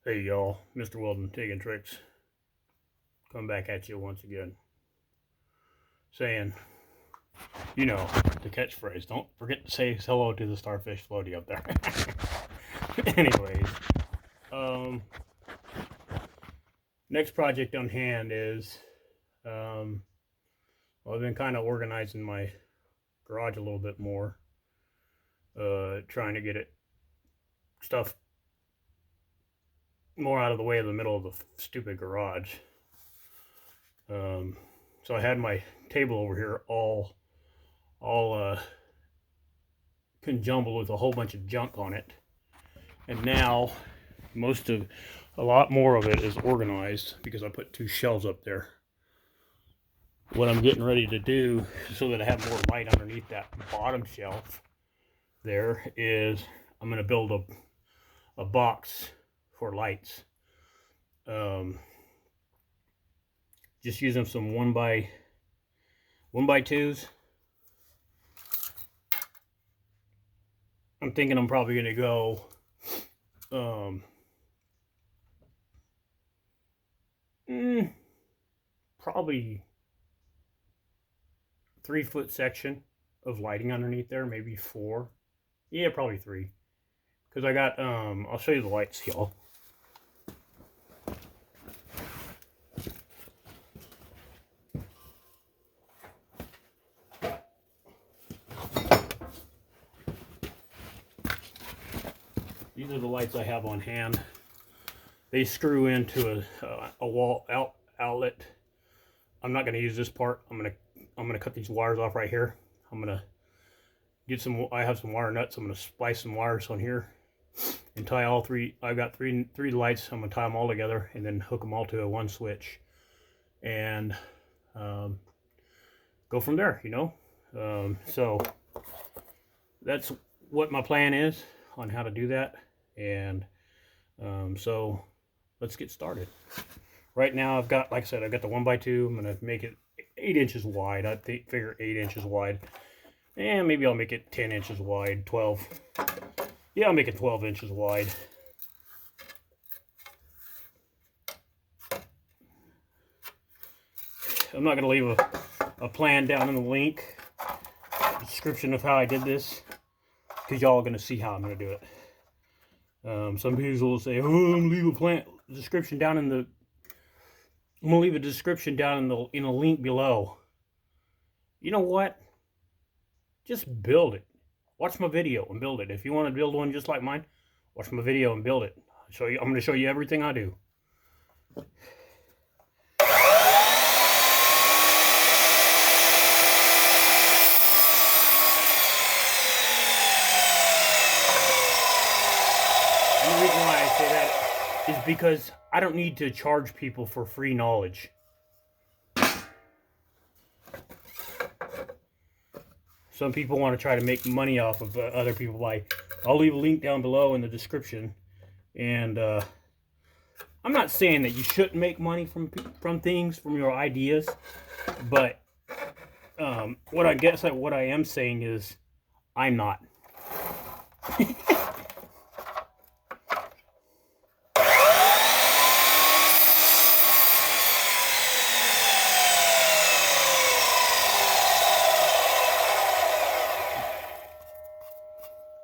Hey y'all, Mr. Weldon taking tricks. Come back at you once again. Saying, you know, the catchphrase, don't forget to say hello to the starfish floating up there. Anyways, next project on hand is, well, I've been kind of organizing my garage a little bit more. Trying to get it stuff more out of the way of the middle of the stupid garage. So I had my table over here all conjumbled with a whole bunch of junk on it, and now a lot more of it is organized because I put two shelves up there. What I'm getting ready to do so that I have more light underneath that bottom shelf there is I'm going to build a box for lights. Just using some 1x2s. I'm thinking I'm probably going to go probably 3-foot section of lighting underneath there, maybe 4. Yeah, probably 3. Because I got, I'll show you the lights, y'all. These are the lights I have on hand. They screw into a wall outlet. I'm not going to use this part. I'm going to cut these wires off right here. I'm going to get some. I have some wire nuts. I'm going to splice some wires on here and tie all three. I've got three lights. I'm going to tie them all together and then hook them all to a one switch and go from there. You know. So that's what my plan is on how to do that. And so let's get started. Right now I've got, like I said, I've got the 1x2. I'm going to make it 8 inches wide. I figure 8 inches wide. And maybe I'll make it 10 inches wide, 12. Yeah, I'll make it 12 inches wide. I'm not going to leave a plan down in the link, description of how I did this, because y'all are going to see how I'm going to do it. Some people will say, "Oh, I'm gonna leave a description down in the." I'm gonna leave a description down in a link below. You know what? Just build it. Watch my video and build it. If you want to build one just like mine, watch my video and build it. I'm going to show you everything I do. The reason why I say that is because I don't need to charge people for free knowledge. Some people want to try to make money off of other people I'll leave a link down below in the description. And I'm not saying that you shouldn't make money from things, from your ideas, but what I am saying is I'm not.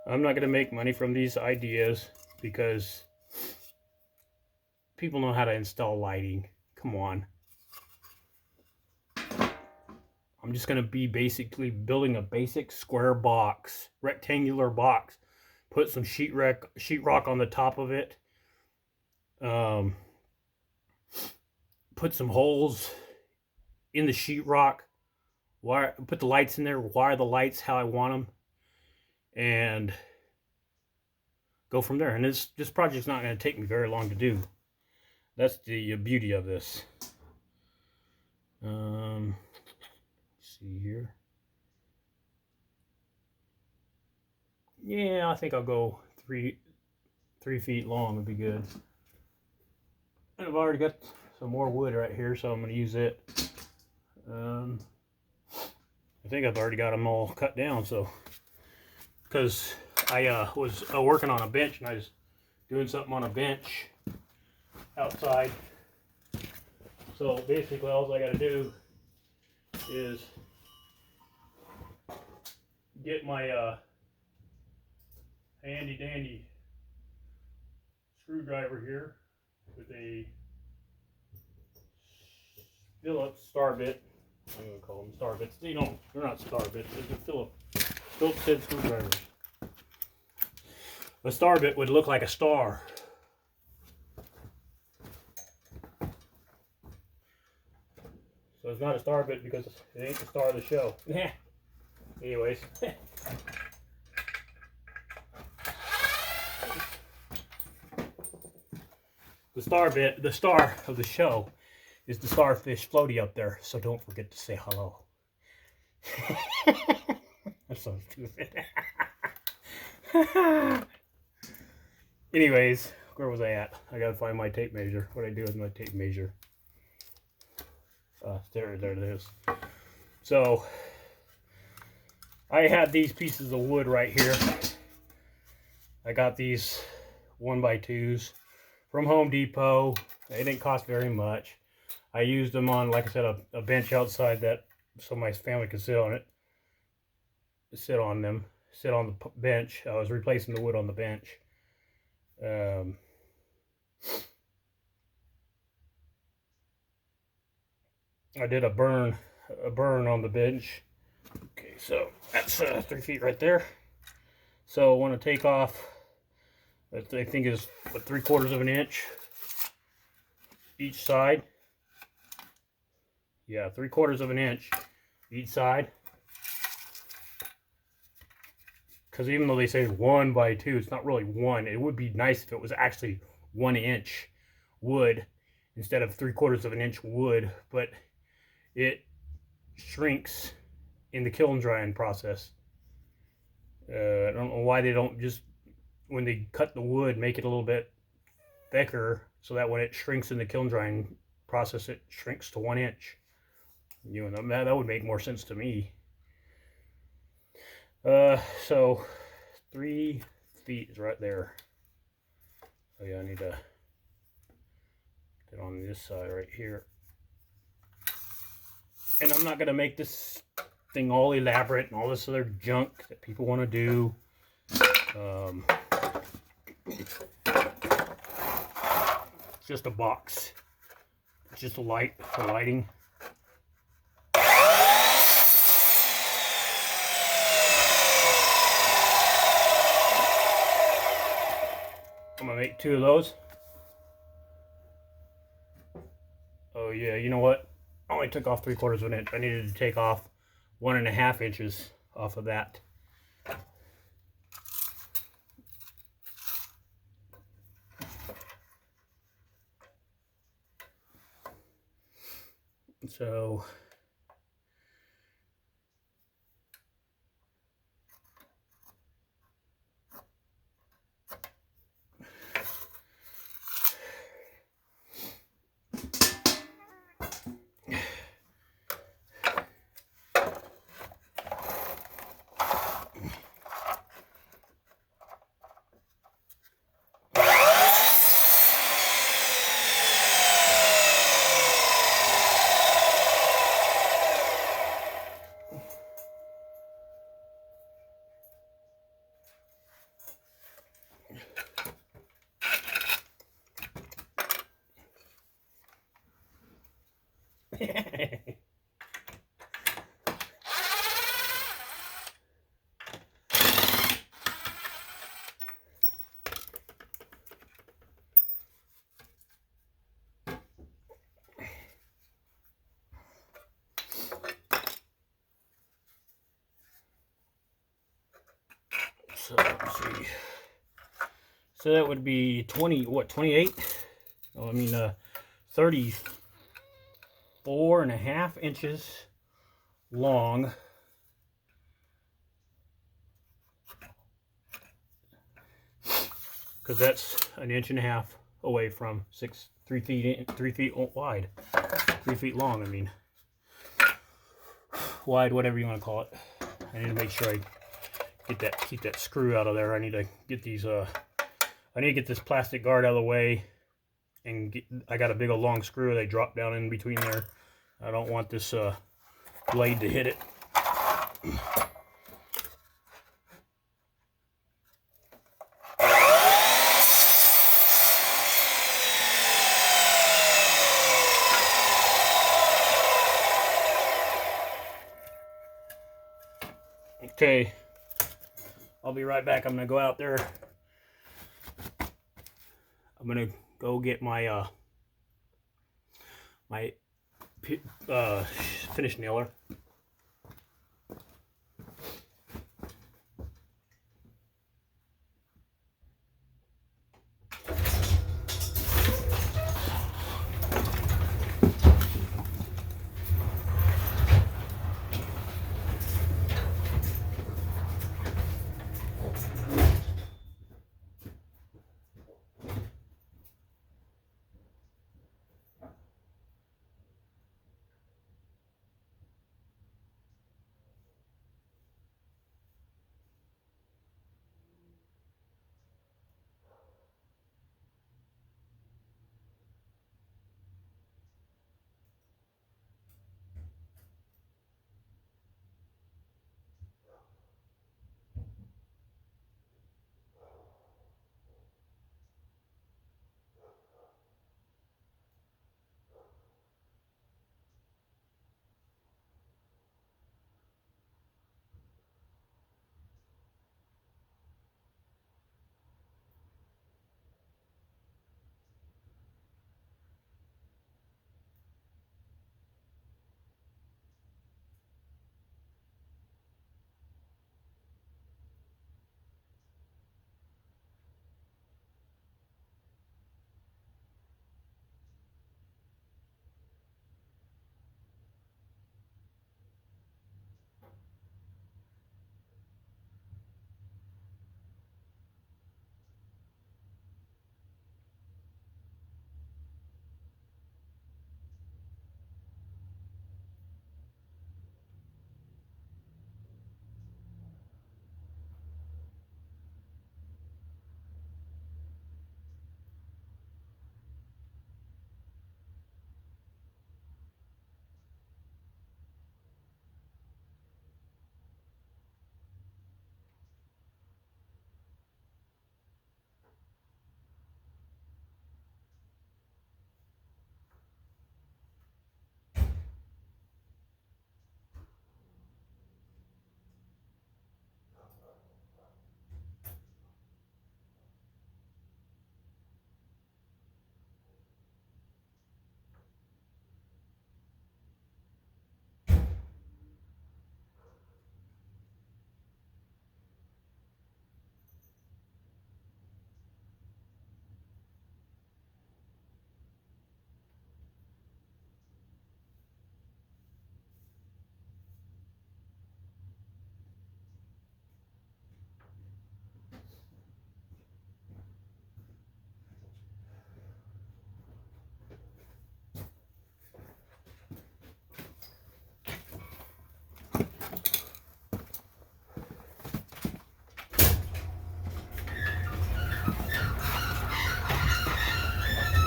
I'm not going to make money from these ideas because people know how to install lighting. Come on. I'm just going to be basically building a basic square box, rectangular box. Put some sheetrock on the top of it. Put some holes in the sheetrock. Put the lights in there. Wire the lights how I want them. And go from there. And this project's not going to take me very long to do. That's the beauty of this. See here. Yeah, I think I'll go 3 feet long would be good. And I've already got some more wood right here, so I'm going to use it. I think I've already got them all cut down, so because I was working on a bench and I was doing something on a bench outside. So basically all I got to do is get my handy dandy screwdriver here with a Phillips star bit. I'm going to call them star bits. They're not star bits. They're Phillips head screwdrivers. A star bit would look like a star. So it's not a star bit because it ain't the star of the show. Anyways. The star of the show is the starfish floaty up there, so don't forget to say hello. That's so stupid. Anyways, where was I at? I gotta find my tape measure. What I do with my tape measure. There it is. So, I had these pieces of wood right here. I got these 1x2s from Home Depot. They didn't cost very much. I used them on, like I said, a bench outside that so my family could sit on it. Sit on the bench. I was replacing the wood on the bench. I did a burn on the bench. Okay, so that's 3 feet right there. So I want to take off, I think is 3/4 of an inch each side. Yeah, 3/4 of an inch each side. Because even though they say 1x2, it's not really one. It would be nice if it was actually 1 inch wood instead of 3/4 of an inch wood, but it shrinks in the kiln drying process. I don't know why they don't just, when they cut the wood, make it a little bit thicker so that when it shrinks in the kiln drying process, it shrinks to 1 inch. You know, that would make more sense to me. So 3 feet is right there. Oh yeah, I need to get on this side right here. And I'm not gonna make this thing all elaborate and all this other junk that people want to do. It's just a box. It's just a light for lighting. I'm gonna make 2 of those. Oh yeah, you know what? I only took off 3/4 of an inch. I needed to take off 1.5 inches off of that. So let's see. So that would be 28? Oh, I mean 34.5 inches long. Because that's 1.5 inches away from 3 feet wide, 3 feet long. I mean, wide, whatever you want to call it. I need to make sure I keep that screw out of there. I need to get these. I need to get this plastic guard out of the way and I got a big old long screw. They drop down in between there. I don't want this blade to hit it. Okay, I'll be right back. I'm gonna go out there. I'm gonna go get my finish nailer.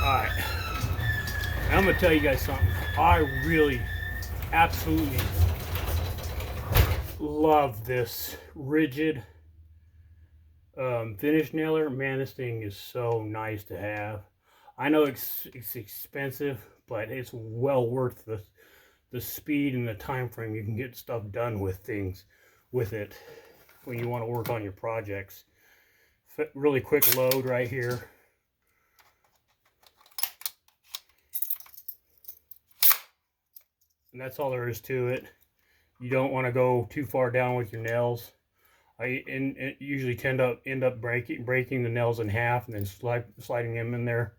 Alright, I'm going to tell you guys something. I really, absolutely love this Ridgid finish nailer. Man, this thing is so nice to have. I know it's expensive, but it's well worth the speed and the time frame you can get stuff done with things with it when you want to work on your projects. Really quick load right here. And that's all there is to it. You don't want to go too far down with your nails. I usually end up breaking the nails in half and then sliding them in there,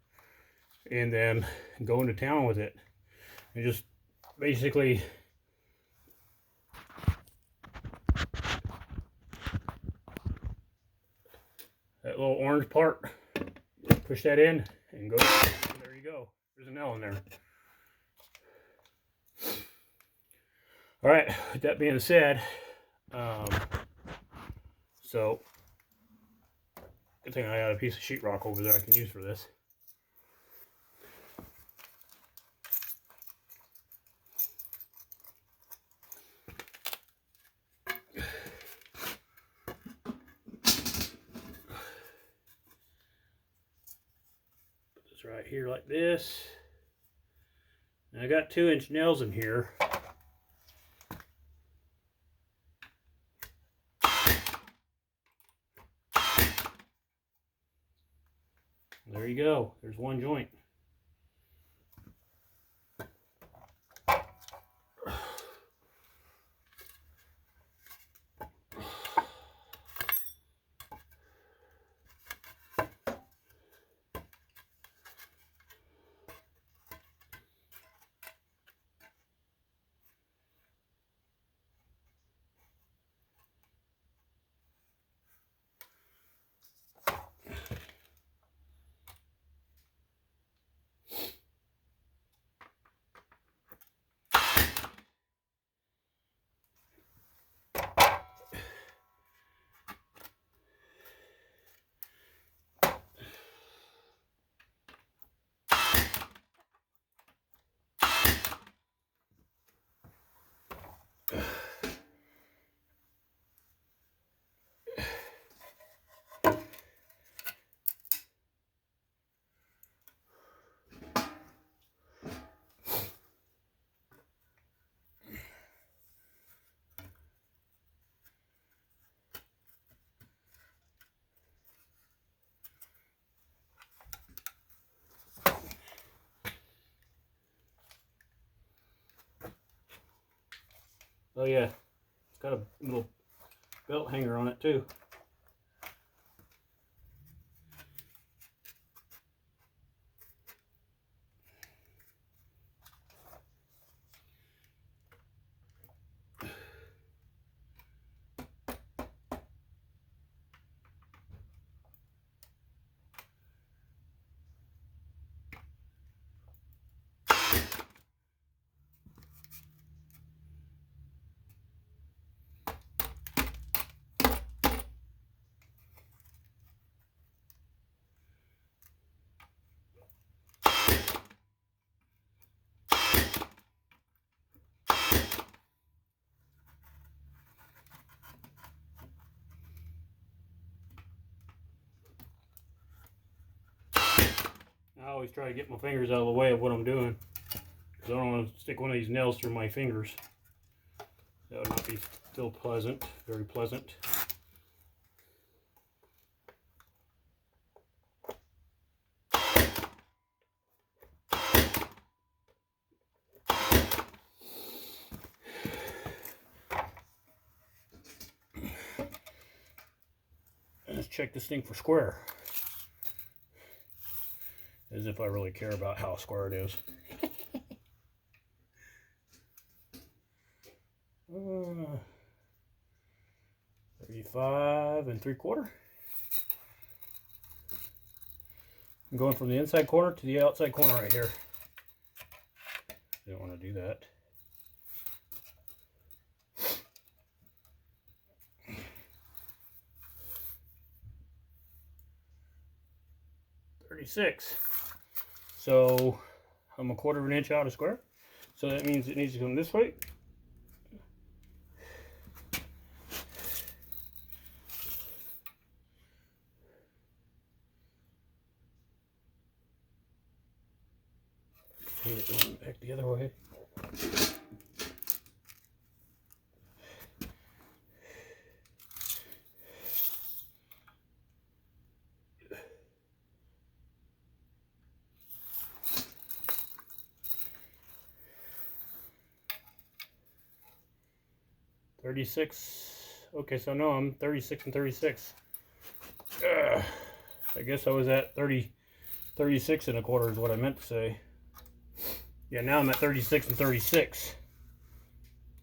and then going to town with it. And just basically that little orange part, push that in and go. There you go. There's a nail in there. All right, with that being said, so good thing I got a piece of sheetrock over there I can use for this. Goes right here like this. And I got 2-inch nails in here. There you go. There's one joint. Oh yeah, it's got a little belt hanger on it too. I always try to get my fingers out of the way of what I'm doing, because I don't want to stick one of these nails through my fingers. That would not be still pleasant, very pleasant. Let's check this thing for square. As if I really care about how square it is. 35 3/4. I'm going from the inside corner to the outside corner right here. Don't want to do that. .36. So I'm 1/4 of an inch out of square. So that means it needs to come this way. Back the other way. .36. Okay, so no, I'm 36 3/6. I guess I was at 36 1/4 is what I meant to say. Yeah, now I'm at 36 3/6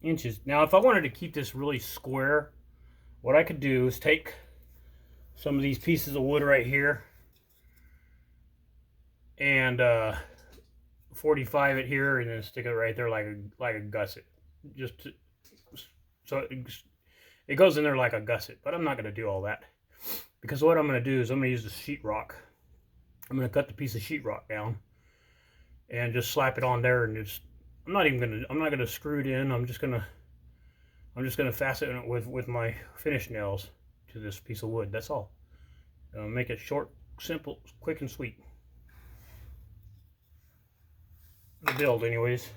inches. Now, if I wanted to keep this really square, what I could do is take some of these pieces of wood right here and 45 it here, and then stick it right there like a gusset. Just to, so it goes in there like a gusset. But I'm not going to do all that, because what I'm going to do is I'm going to use the sheetrock. I'm going to cut the piece of sheetrock down and just slap it on there, and just I'm not gonna screw it in. I'm just gonna fasten it with my finish nails to this piece of wood. That's all. Make it short, simple, quick, and sweet. the build anyways.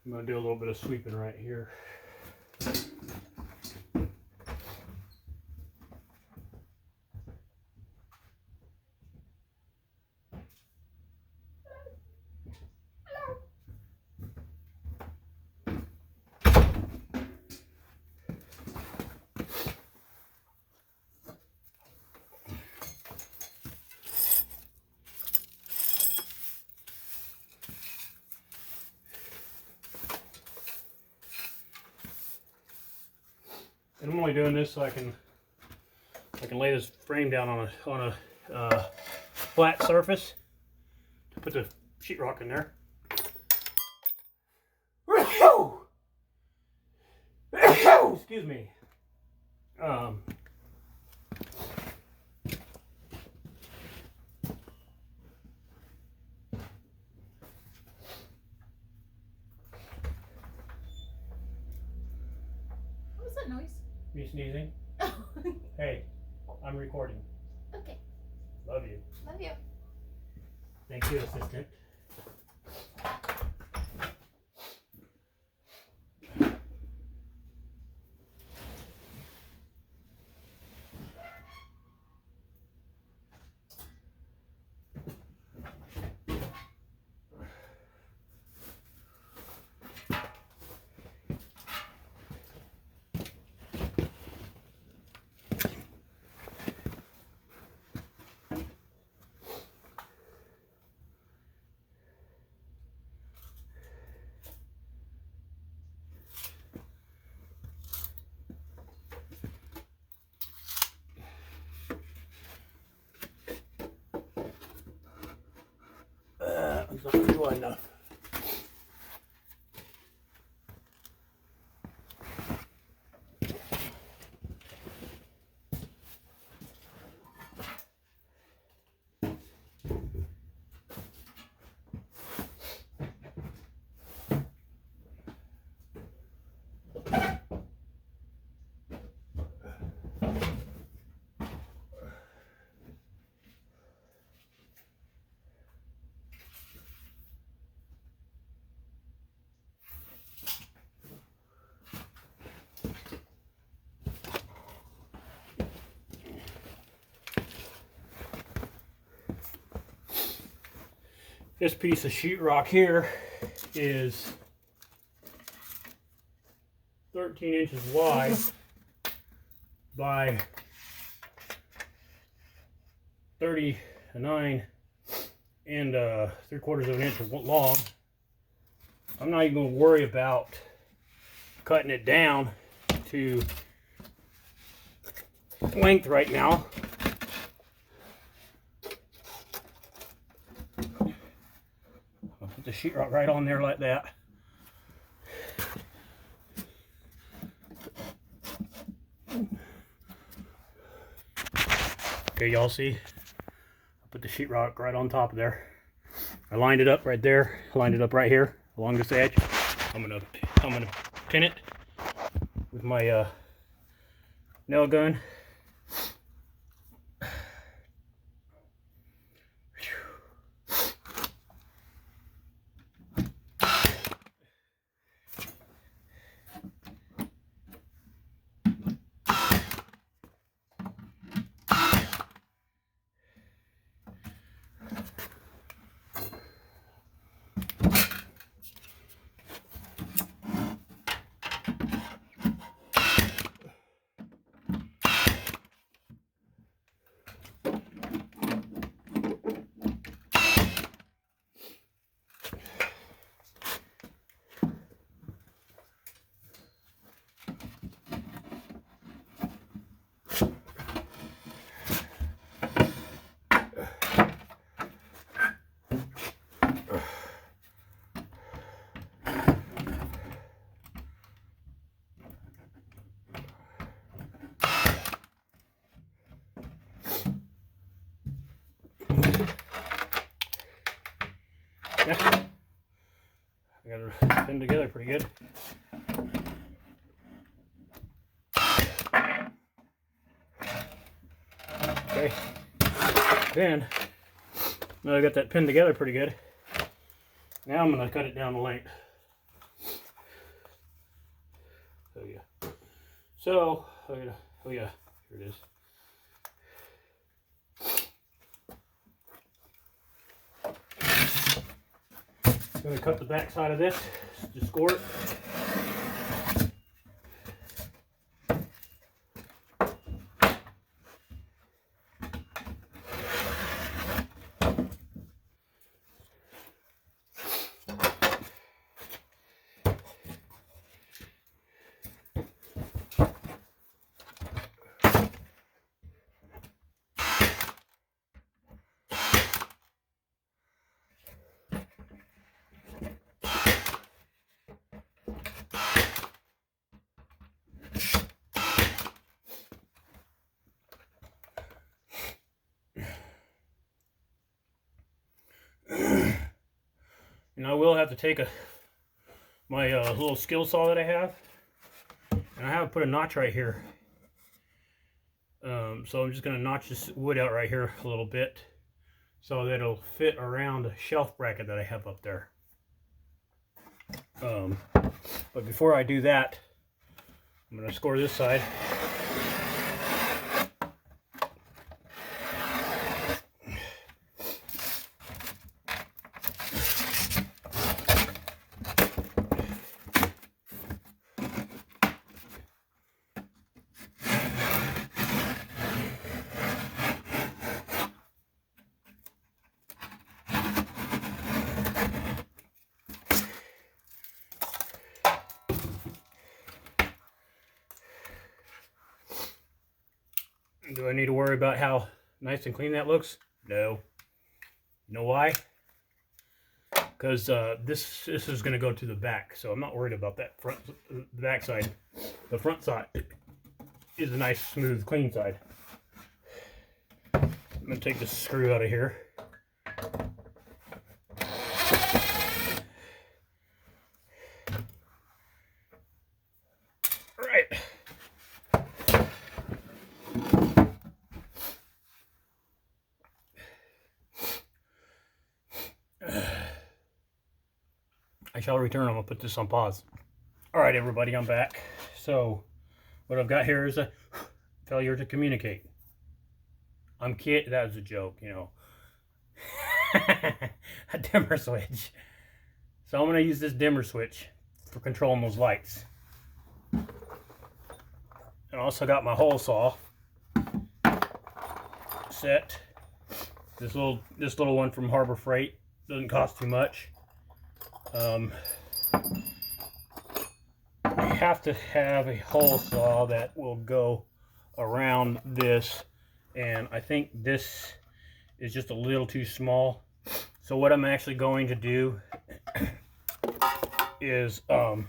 I'm going to do a little bit of sweeping right here. And I'm only doing this so I can lay this frame down on a flat surface. Put the sheetrock in there. Excuse me. What was that noise? Me sneezing. Hey, I'm recording. Okay. Love you. Love you. Thank you, assistant. It's not really wide enough. This piece of sheetrock here is 13 inches wide by 39 and 3/4 of an inch long. I'm not even going to worry about cutting it down to length right now. I'll put the sheetrock right on there like that. Okay, y'all see? I put the sheetrock right on top of there. I lined it up right there. Lined it up right here along this edge. I'm gonna pin it with my nail gun. Yeah. I got it pinned together pretty good. Then, now I got that pinned together pretty good. Now I'm going to cut it down the length. Oh yeah. So, oh yeah, here it is. I'm going to cut the back side of this to score it. And I will have to take my little skill saw that I have, and I have put a notch right here. So I'm just going to notch this wood out right here a little bit so that it'll fit around the shelf bracket that I have up there. But before I do that, I'm going to score this side. Do I need to worry about how nice and clean that looks? No. You know why? Because this is going to go to the back, so I'm not worried about that the back side. The front side is a nice, smooth, clean side. I'm going to take this screw out of here. All right. I shall return. I'm going to put this on pause. All right, everybody, I'm back. So, what I've got here is a failure to communicate. I'm kidding. That was a joke, you know. A dimmer switch. So I'm going to use this dimmer switch for controlling those lights. And I also got my hole saw set. This little one from Harbor Freight. Doesn't cost too much. I have to have a hole saw that will go around this, and I think this is just a little too small. So what I'm actually going to do is I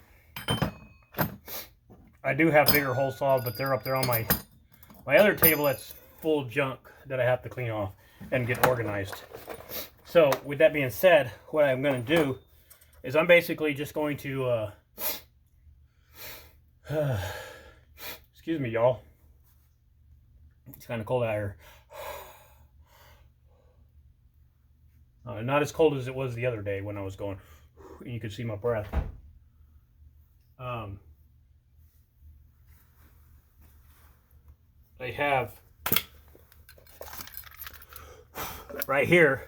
do have bigger hole saws, but they're up there on my other table that's full of junk that I have to clean off and get organized. So with that being said, what I'm going to do is I'm basically just going to excuse me, y'all. It's kind of cold out here. Not as cold as it was the other day when I was going. You could see my breath. They have right here.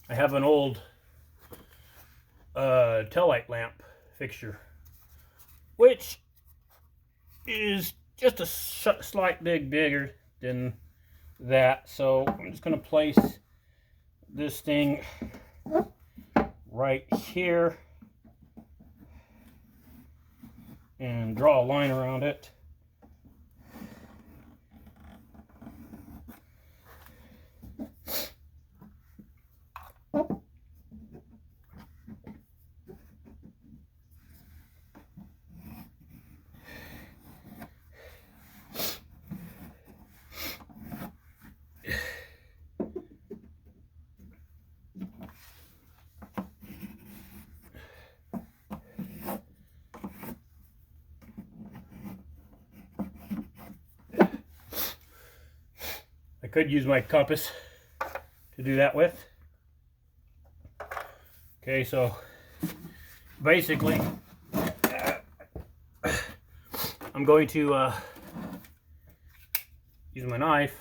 I have an old tail light lamp fixture, which is just a slight bit bigger than that. So I'm just going to place this thing right here and draw a line around it. I could use my compass to do that with. Okay, so basically I'm going to use my knife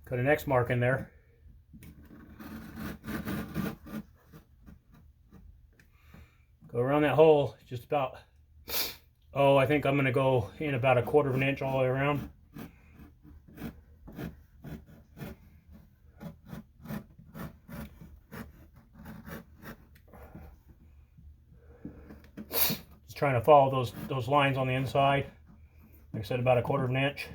cut an X mark in there. Go around that hole just about, oh, I think I'm going to go in about 1/4 of an inch all the way around. Just trying to follow those lines on the inside. Like I said, about 1/4 of an inch.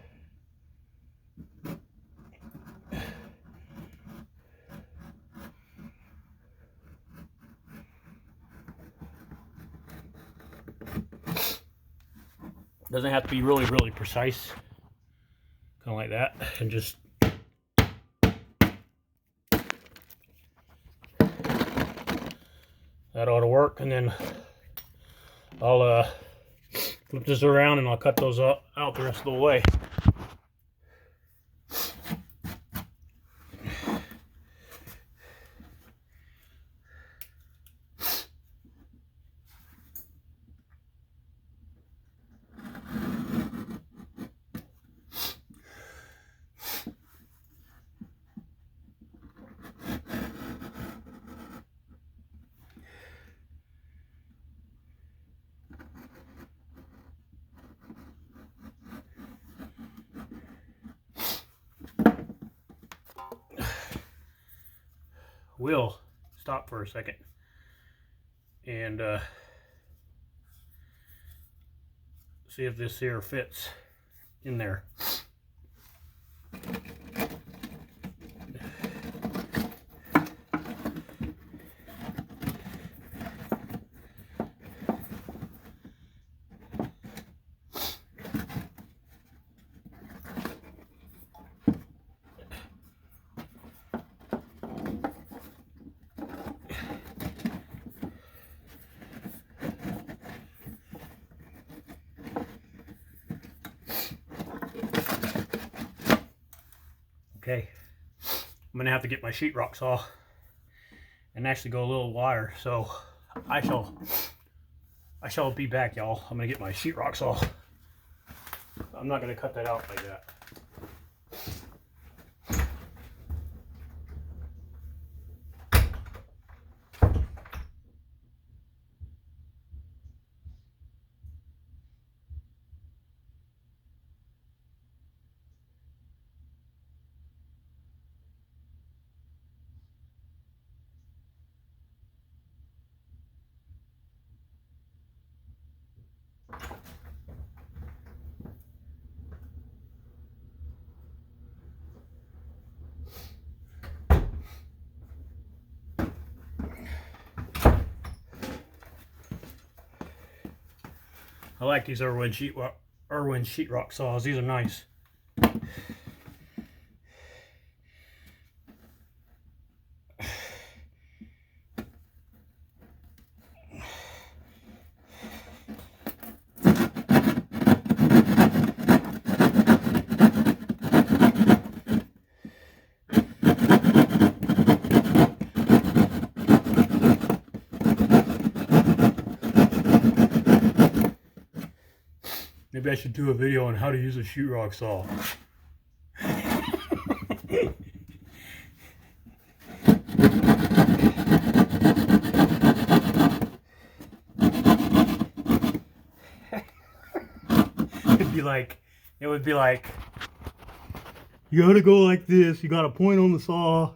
Doesn't have to be really, really precise. Kind of like that. And just that ought to work. And then I'll flip this around and I'll cut those out the rest of the way. We'll stop for a second and see if this here fits in there. Okay, I'm gonna have to get my sheetrock saw and actually go a little wire. So I shall be back, y'all. I'm gonna get my sheetrock saw. I'm not gonna cut that out like that. I like these Irwin sheetrock saws. These are nice. Maybe I should do a video on how to use a sheetrock saw. It would be like, you gotta go like this. You gotta point on the saw.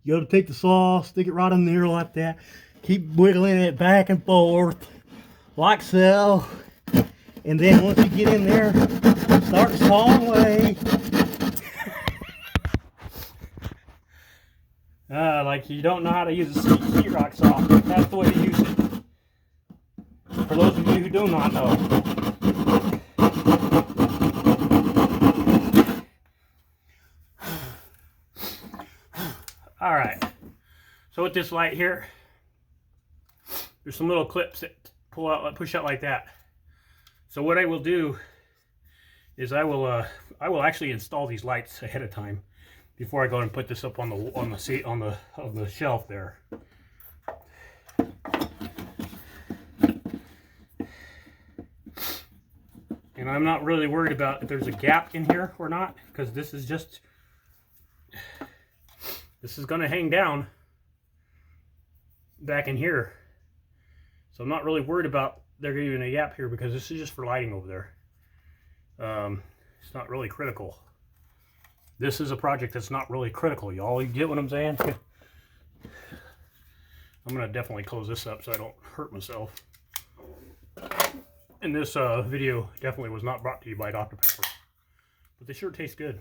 You gotta take the saw, stick it right in there like that. Keep wiggling it back and forth, like so. And then once you get in there, start sawing away. Like you don't know how to use a sheetrock saw. That's the way to use it. For those of you who do not know. Alright. So with this light here, there's some little clips that push out like that. So what I will do is I will actually install these lights ahead of time before I go and put this up on the shelf there. And I'm not really worried about if there's a gap in here or not, because this is going to hang down back in here. So I'm not really worried about there being a gap here, because this is just for lighting over there. It's not really critical. This is a project that's not really critical, y'all. You get what I'm saying? I'm going to definitely close this up so I don't hurt myself. And this video definitely was not brought to you by Dr. Pepper. But they sure taste good.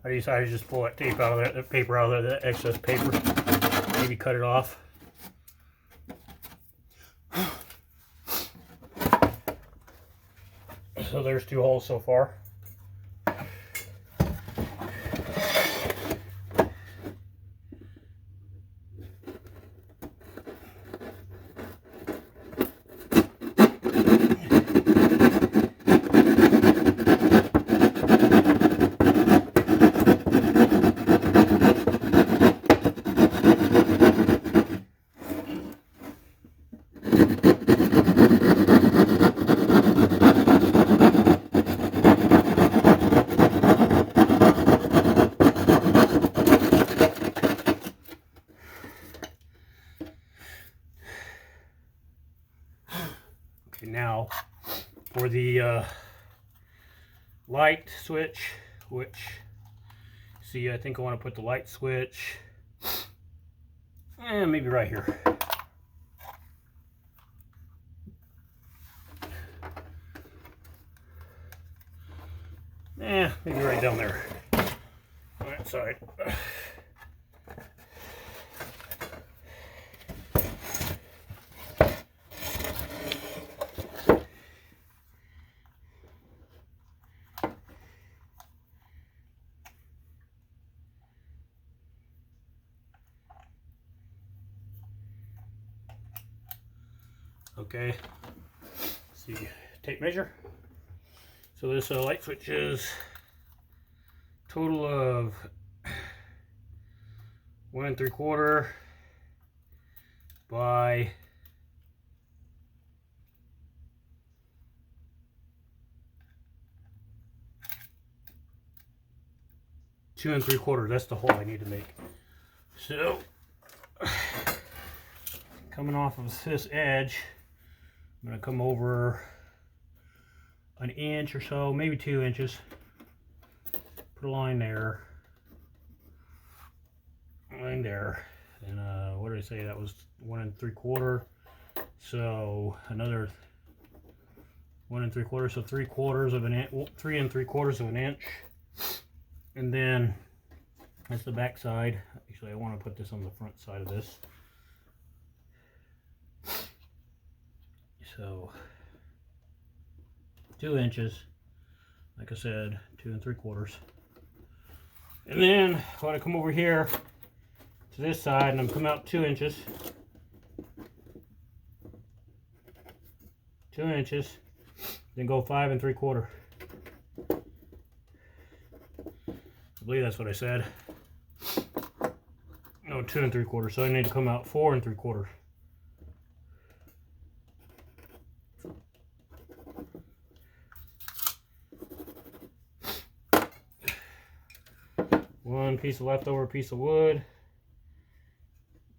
I decided to just pull that tape out of there, that paper out of there, that excess paper. Maybe cut it off. So there's 2 holes so far. Now for the light switch, which, see, I think I want to put the light switch maybe right here. Maybe right down there on that side. Okay, see, tape measure. So this light switch is total of 1 3/4 by 2 3/4. That's the hole I need to make. So coming off of this edge, I'm going to come over 1 inch or so, maybe 2 inches. Put a line there. Line there. And what did I say? That was 1 3/4. So another 1 3/4. So 3/4 of an inch. 3 3/4 of an inch. And then that's the back side. Actually, I want to put this on the front side of this. So 2 inches, like I said, 2 3/4. And then I want to come over here to this side, and I'm coming out 2 inches. 2 inches, then go 5 3/4. I believe that's what I said. No, 2 3/4. So I need to come out 4 3/4. 4 One piece of leftover piece of wood.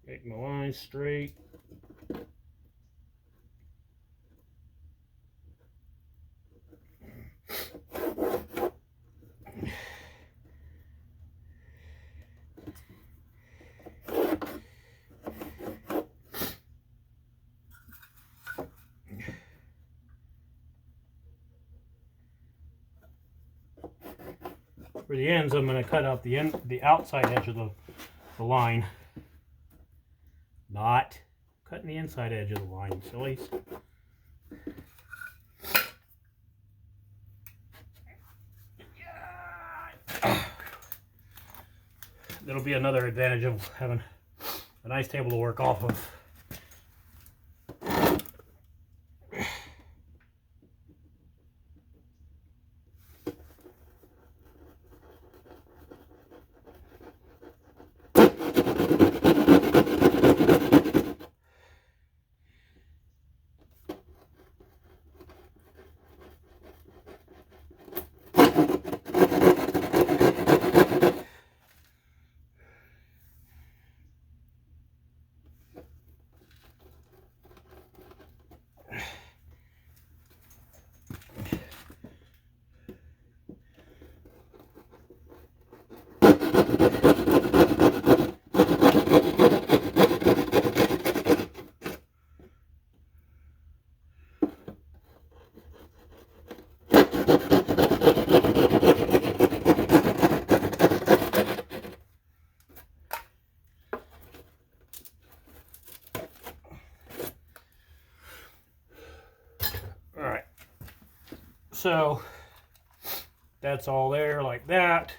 Make my line straight. For the ends, I'm going to cut out the outside edge of the line. Not cutting the inside edge of the line, sillies. That'll be another advantage of having a nice table to work off of. Alright, so that's all there like that.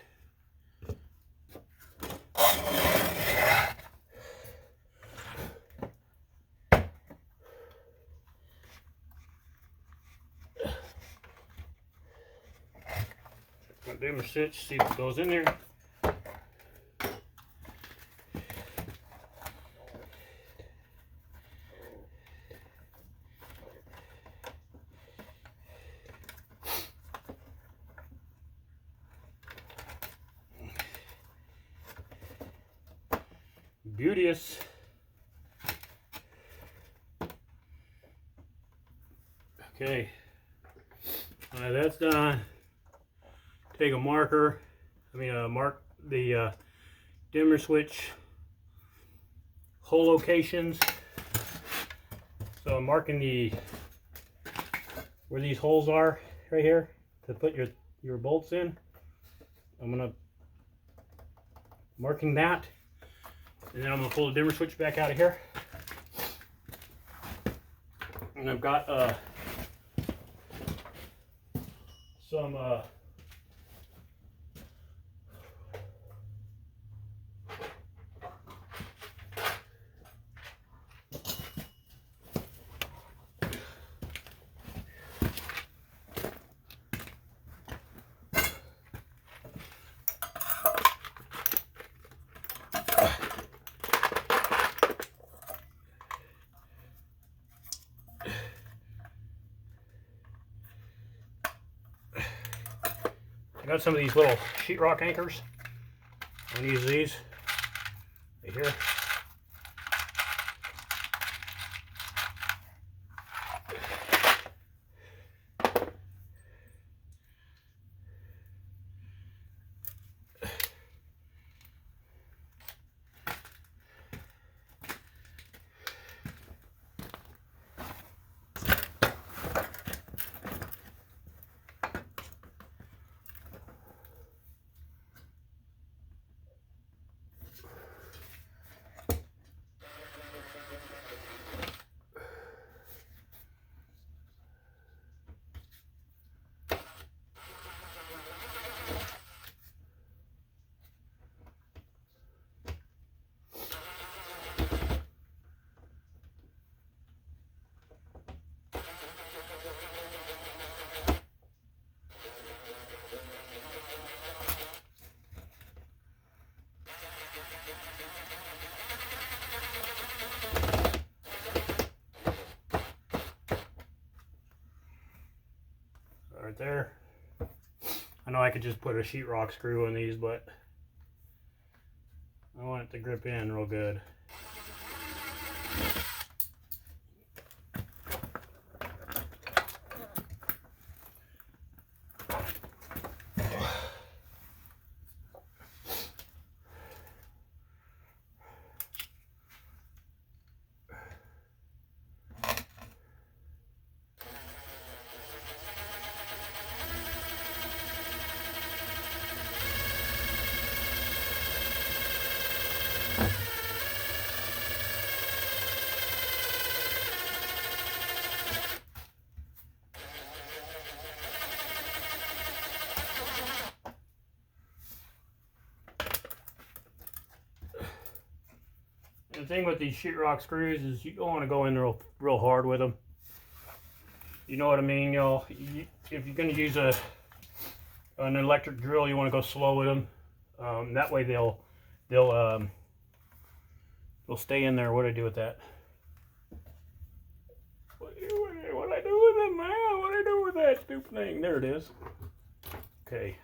My dimmer switch, see what goes in there. Beauteous. Okay, that's done. Take a marker, mark the dimmer switch hole locations. So I'm marking where these holes are right here to put your bolts in. I'm gonna marking that. And then I'm going to pull the dimmer switch back out of here. And I've got some I got some of these little sheetrock anchors. I'm going to use these right here. Right there. I know I could just put a sheetrock screw in these, but want it to grip in real good. The thing with these sheetrock screws is you don't want to go in real hard with them. You know what I mean, y'all? If you're going to use an electric drill, you want to go slow with them. That way they'll stay in there. What do I do with that? What do I do with it, man? What do I do with that stupid thing? There it is. Okay.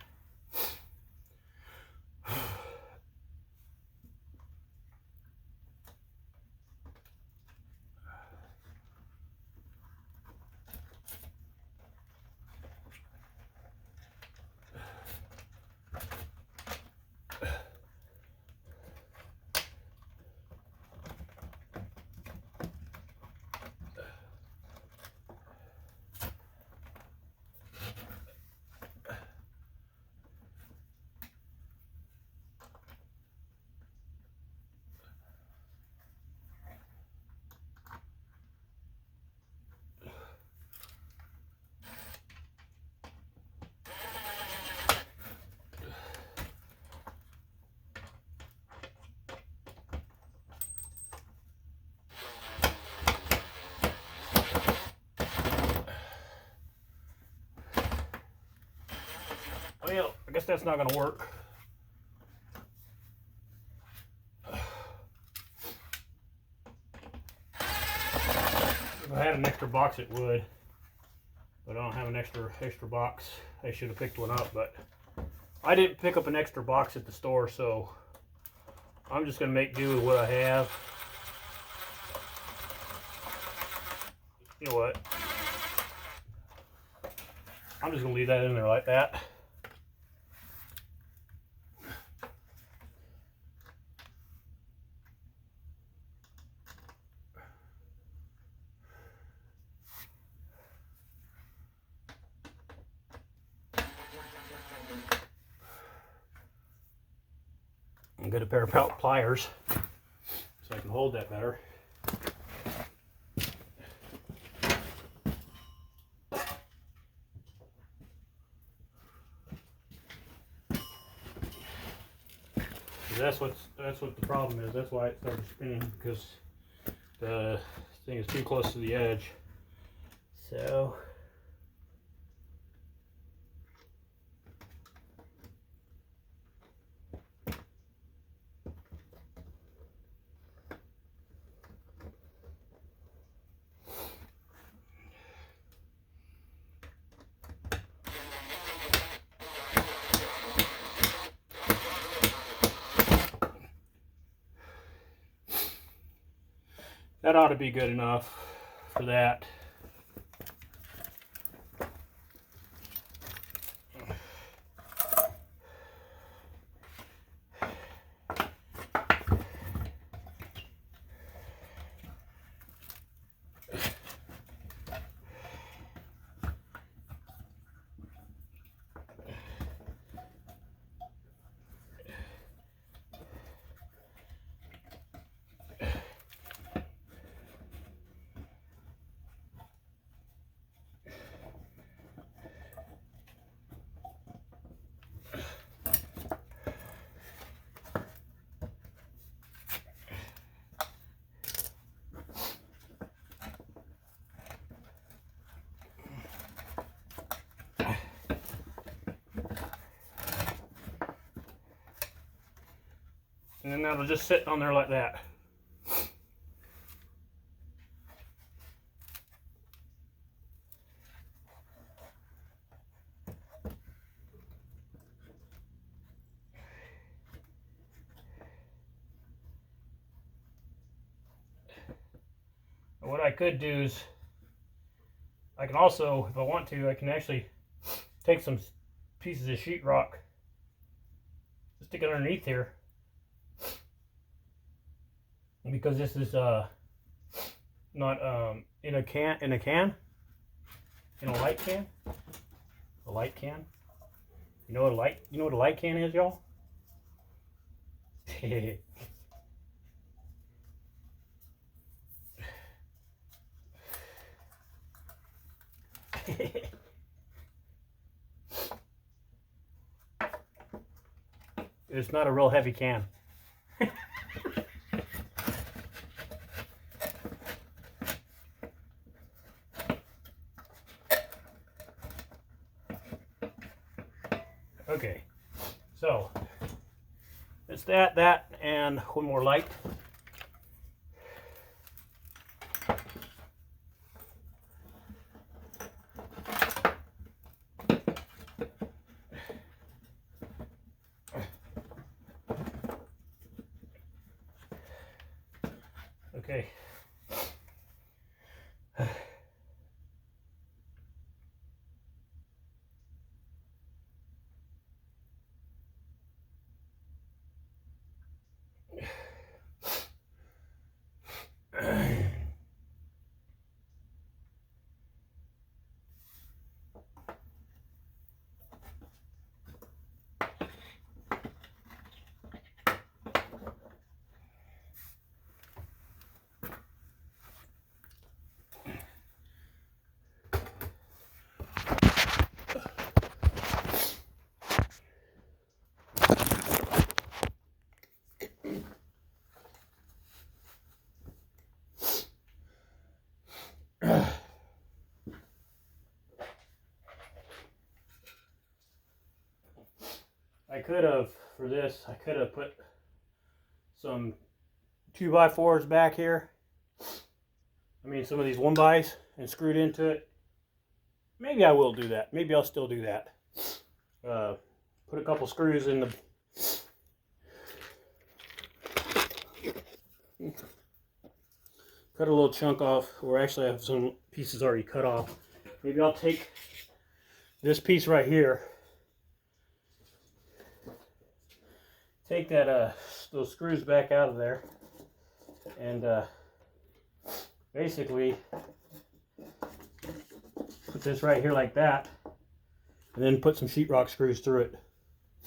Well, I guess that's not going to work. If I had an extra box, it would. But I don't have an extra box. I should have picked one up, but I didn't pick up an extra box at the store, so I'm just going to make do with what I have. You know what? I'm just going to leave that in there like that. And get a pair of pliers so I can hold that better. That's what the problem is. That's why it started spinning, because the thing is too close to the edge. So that ought to be good enough for that. And then that'll just sit on there like that. But what I could do is, I can also, if I want to, I can actually take some pieces of sheetrock, stick it underneath here, because this is not in a light can. A light can. You know what a light can is, y'all? It's not a real heavy can. Okay, so it's that, and one more light. Okay. I could have, for this, I could have put some 2x4s back here. I mean, some of these 1x and screwed into it. Maybe I will do that. Maybe I'll still do that. Put a couple screws in the... Cut a little chunk off, or actually I have some pieces already cut off. Maybe I'll take this piece right here. Take that those screws back out of there, and basically put this right here like that, and then put some sheetrock screws through it.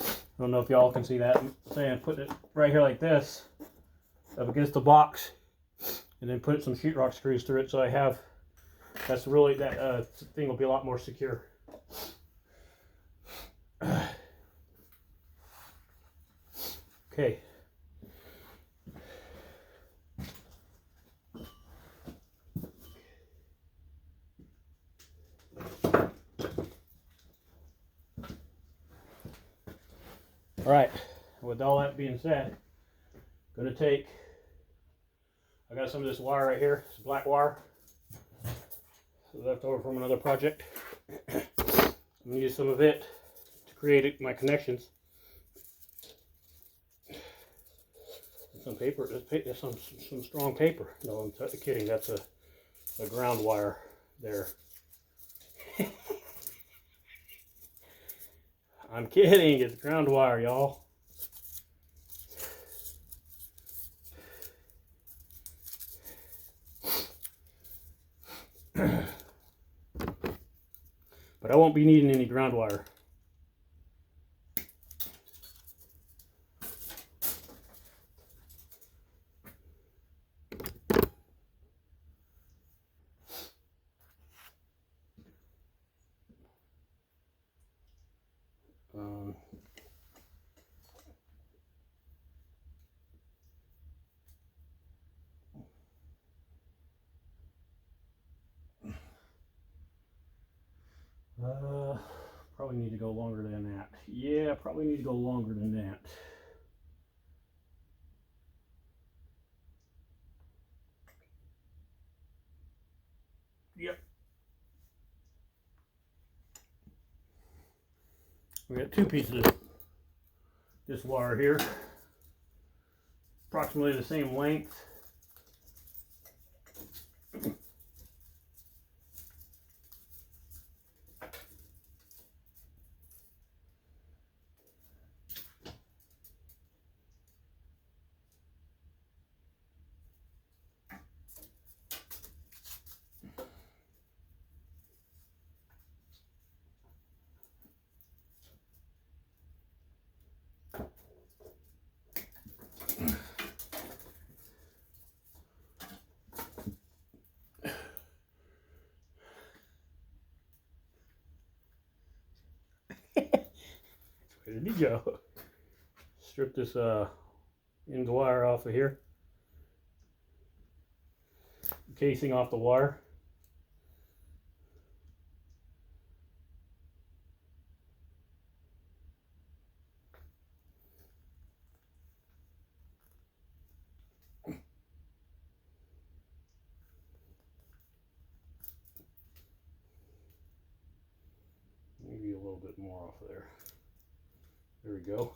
I don't know if y'all can see that. I'm saying put it right here like this, up against the box, and then put some sheetrock screws through it. So I have, that's really, that thing will be a lot more secure. Okay. All right, with all that being said, I'm going to take, I got some of this wire right here, it's black wire, left over from another project. I'm going to use some of it to create my connections. Some paper, there's some strong paper. No, I'm kidding, that's a ground wire there. I'm kidding, it's ground wire, y'all. But I won't be needing any ground wire. Probably need to go longer than that. Yeah, probably need to go longer than that. Yep. We got two pieces of this wire here, approximately the same length. Ready to go. Strip this end wire off of here. Casing off the wire. Maybe a little bit more off of there. There we go.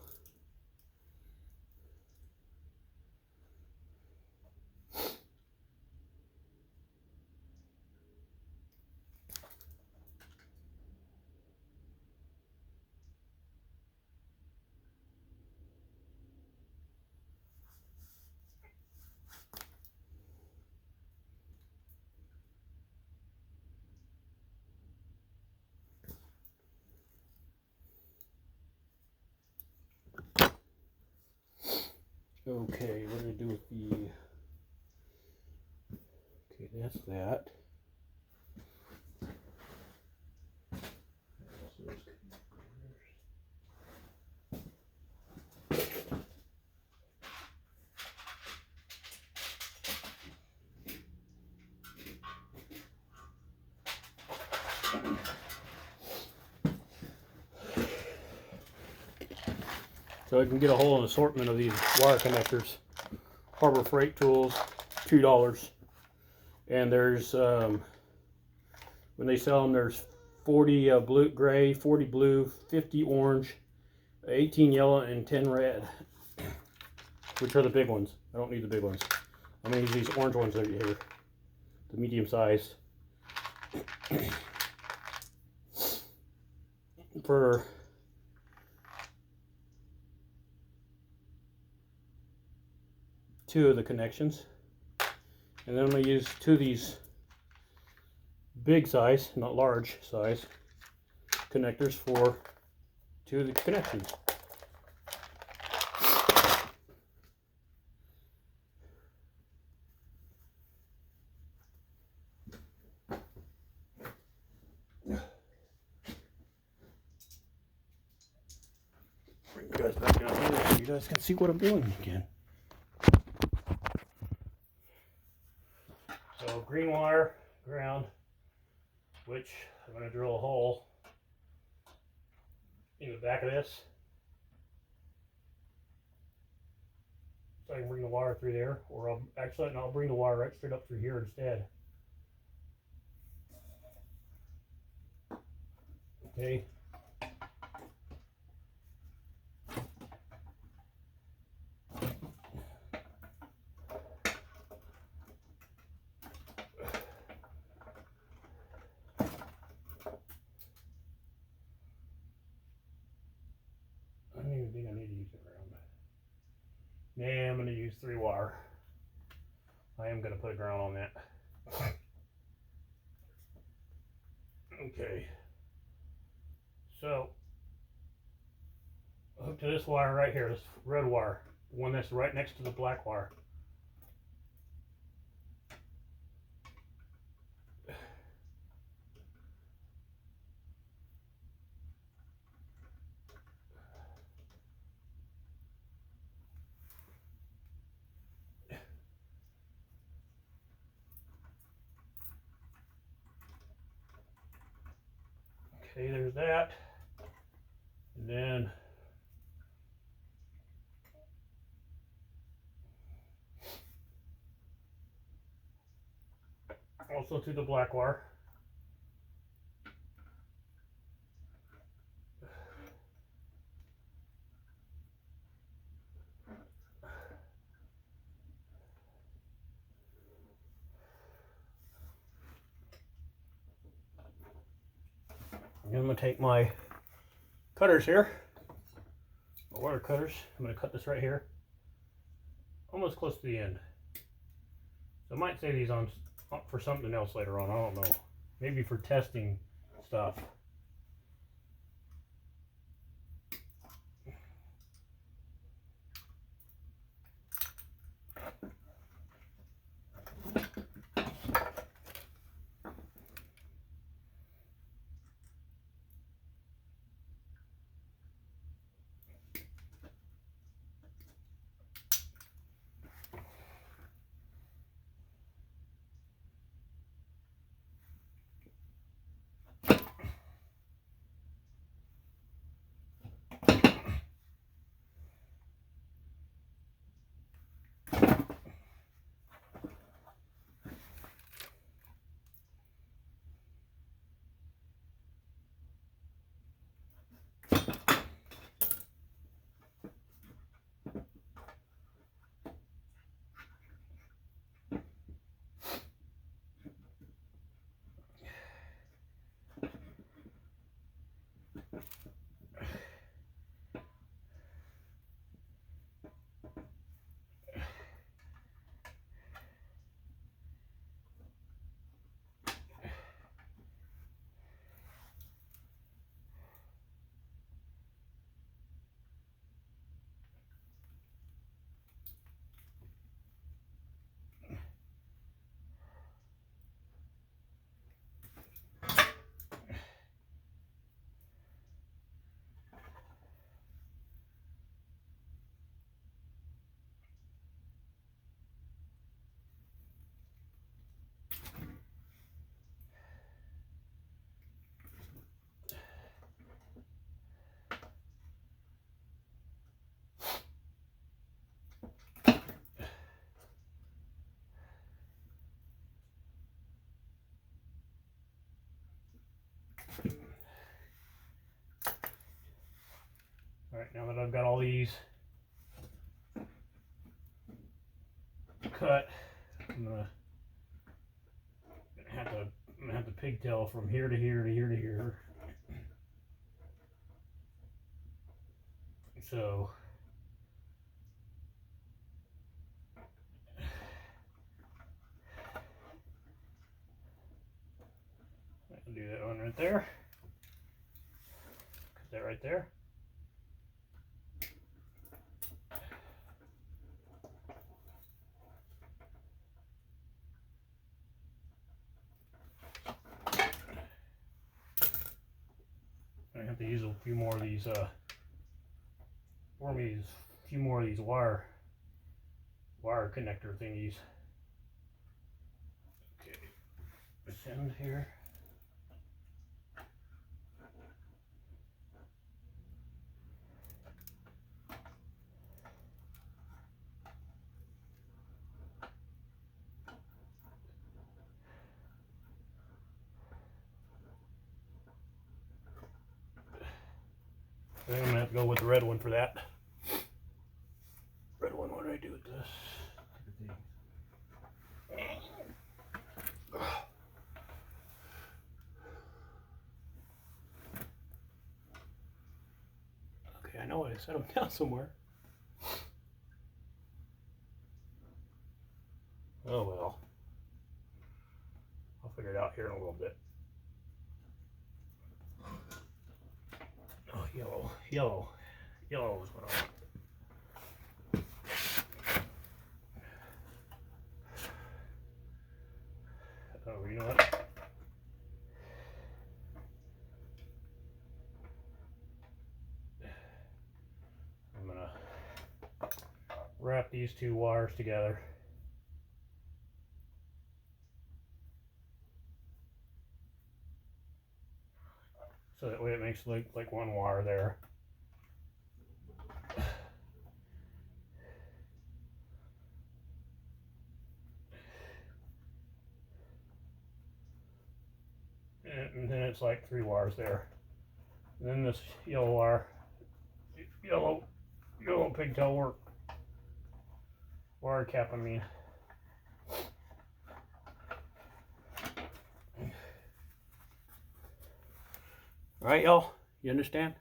Okay, what do I do with the... Okay, that's that. So I can get a whole assortment of these wire connectors. Harbor Freight Tools, $2. And there's, when they sell them, there's 40 blue, gray, 40 blue, 50 orange, 18 yellow, and 10 red. Which are the big ones. I don't need the big ones. I'm going to use these orange ones over here. The medium size. For two of the connections, and then I'm going to use two of these big size, not large size, connectors for two of the connections. Bring you guys back down here so you guys can see what I'm doing again. So green wire, ground, which I'm going to drill a hole in the back of this so I can bring the wire through there, or I'll bring the wire right straight up through here instead. Okay. I don't even think I need to use a ground. Nah, I'm going to use 3 wire. I am going to put a ground on that. Okay. So, hook to this wire right here, this red wire, the one that's right next to the black wire. Okay, there's that. And then also to the black wire. And I'm going to take my cutters here, my wire cutters. I'm going to cut this right here, almost close to the end. So I might save these on for something else later on. I don't know. Maybe for testing stuff. now that I've got all these cut, I'm gonna have to pigtail from here to here to here to here. So I'll do that one right there. Cut that right there. I have to use a few more of these wire connector thingies. Okay, this end here. I think I'm gonna have to go with the red one for that. Red one, what do I do with this? Okay, I know I set them down somewhere. Oh well. I'll figure it out here in a little bit. Oh, yellow is what I want. Oh, you know what? I'm gonna wrap these two wires together. So that way it makes like one wire there. And then it's like 3 wires there. And then this yellow wire, yellow pigtail wire cap, I mean. All right, y'all, you understand?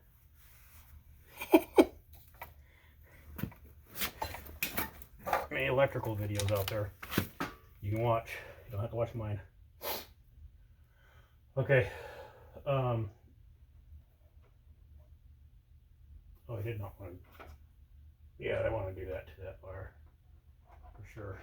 Many electrical videos out there you can watch. You don't have to watch mine. Okay. Oh, I did not want to. Yeah, I want to do that to that wire for sure.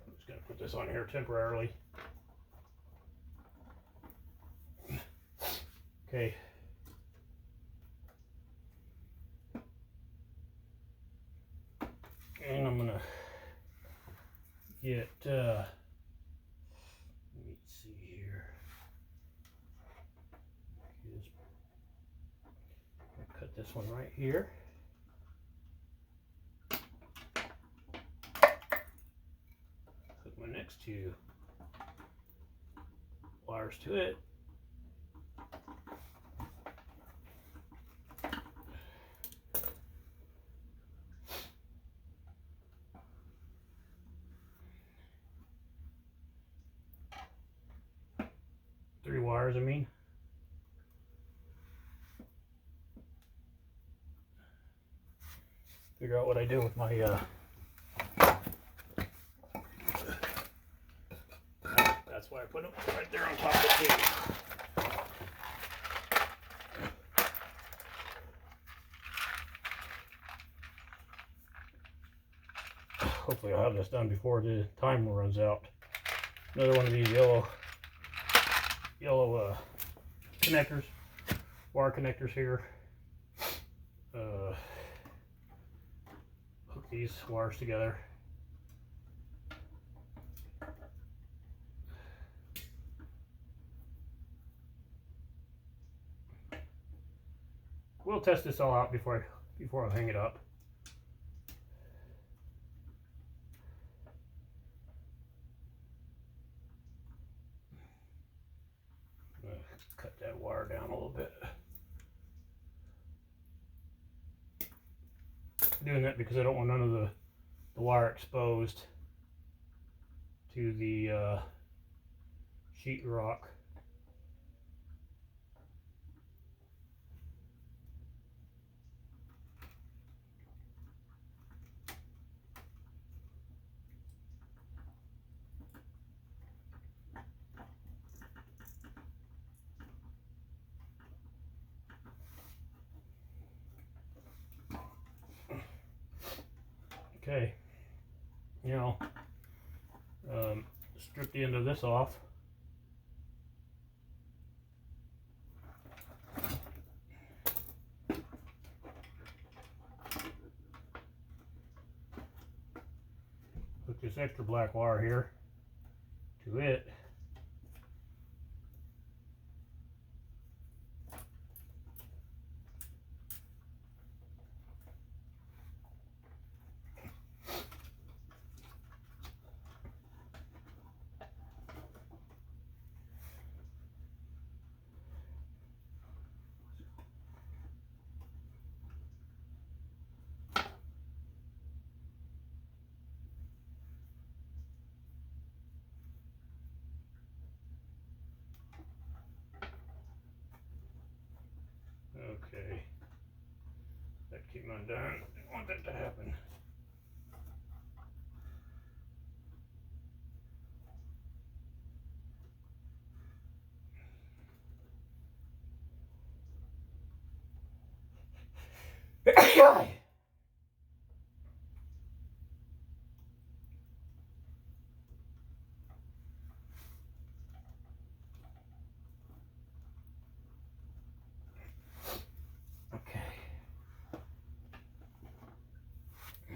I'm just going to put this on here temporarily. Okay. And I'm gonna get, let me see here. Cut this one right here. Hook my next 2 wires to it. Three wires, I mean. Figure out what I do with my that's why I put them right there on top of the table. Hopefully I'll have this done before the timer runs out. Another one of these yellow connectors, wire connectors here. Hook these wires together. we'll test this all out before I hang it up. Cut that wire down a little bit. I'm doing that because I don't want none of the wire exposed to the sheetrock. Okay, now strip the end of this off. Hook this extra black wire here to it. Okay, that came undone. Didn't want that to happen.